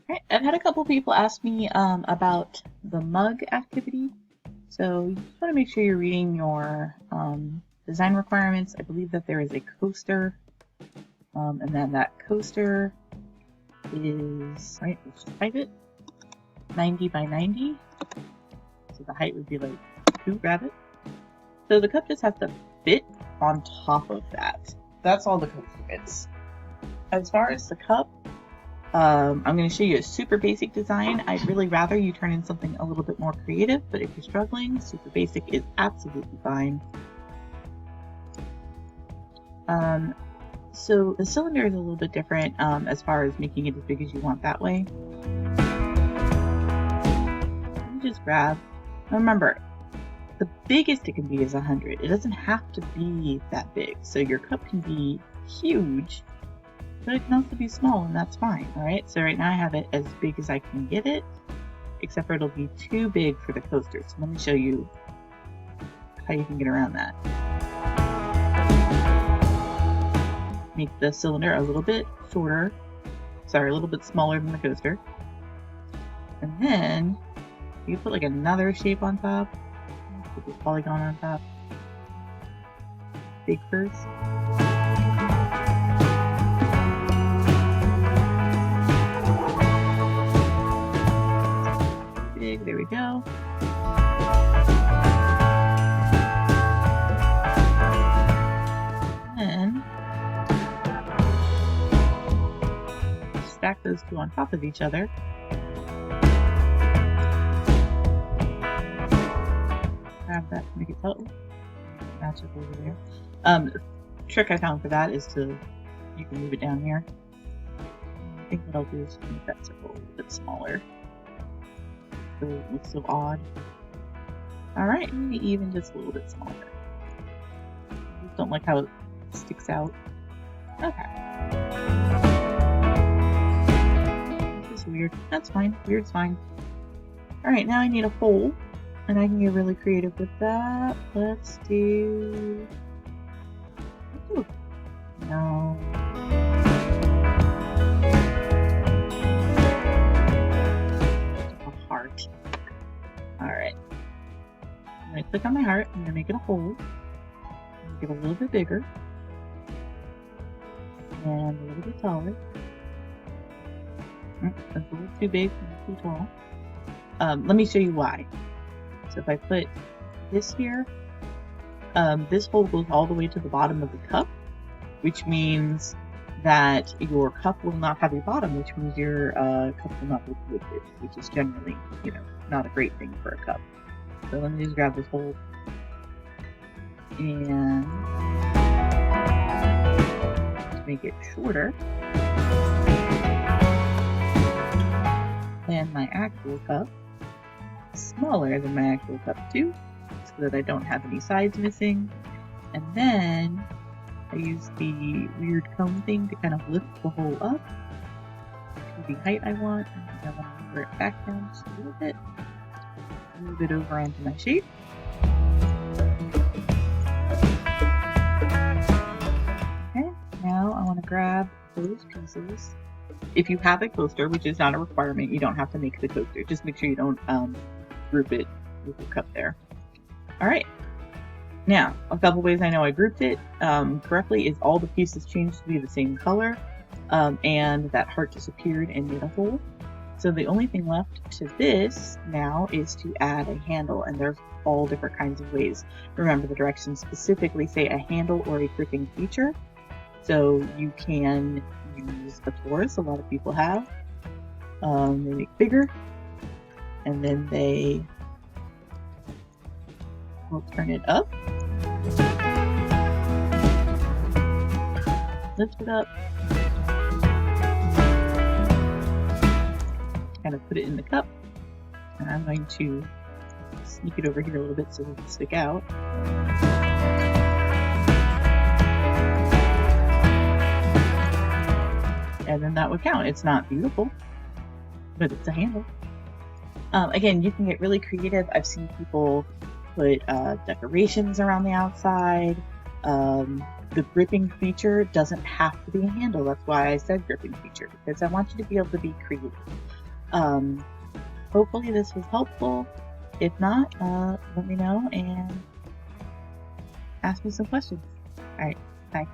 Right. I've had a couple people ask me about the mug activity. So you just want to make sure you're reading your design requirements. I believe that there is a coaster, and then that coaster is, right, let's just type it, 90 by 90. So the height would be like 2 rabbit. So the cup just has to fit on top of that. That's all the coaster is. As far as the cup, I'm going to show you a super basic design. I'd really rather you turn in something a little bit more creative, but if you're struggling, super basic is absolutely fine. So the cylinder is a little bit different as far as making it as big as you want that way. You just grab, remember, the biggest it can be is 100. It doesn't have to be that big. So your cup can be huge, but it can also be small, and that's fine. All right, so right now I have it as big as I can get it, except for it'll be too big for the coaster. So let me show you how you can get around that. Make the cylinder a little bit shorter, sorry, a little bit smaller than the coaster. And then you put like another shape on top, put the polygon on top. Big first. Big, there we go. And stack those two on top of each other. Grab that to make it total. Match up over there. The trick I found for that is you can move it down here. I think what I'll do is make that circle a little bit smaller, so it looks so odd. Alright, maybe even just a little bit smaller. I just don't like how it sticks out. Okay. This is weird. That's fine. Weird's fine. Alright, now I need a hole, and I can get really creative with that. Let's do... Ooh. No. A heart. Alright. I'm going to click on my heart. I'm going to make it a hole. Get a little bit bigger. And a little bit taller. That's a little too big and too tall. Let me show you why. So if I put this here, this hole goes all the way to the bottom of the cup, which means that your cup will not have a bottom, which means your cup will not be liquid, which is generally, not a great thing for a cup. So let me just grab this hole and make it shorter than my actual cup, smaller than my actual cup too, so that I don't have any sides missing. And then I use the weird cone thing to kind of lift the hole up to the height I want, and I want to move it back down just a little bit, move it over onto my shape. Okay, now I want to grab those pieces. If you have a coaster, which is not a requirement, you don't have to make the coaster. Just make sure you don't group it with the cup there. Alright, now a couple ways I know I grouped it correctly is all the pieces changed to be the same color, and that heart disappeared and made a hole. So the only thing left to this now is to add a handle, and there's all different kinds of ways. Remember, the directions specifically say a handle or a gripping feature. So you can use a torus, a lot of people have. They make bigger, and then they will turn it up, lift it up, kind of put it in the cup, and I'm going to sneak it over here a little bit so it doesn't stick out. And then that would count. It's not beautiful, but it's a handle. Again, you can get really creative. I've seen people put decorations around the outside. The gripping feature doesn't have to be a handle. That's why I said gripping feature, because I want you to be able to be creative. Um, hopefully this was helpful. If not, let me know and ask me some questions. All right, bye.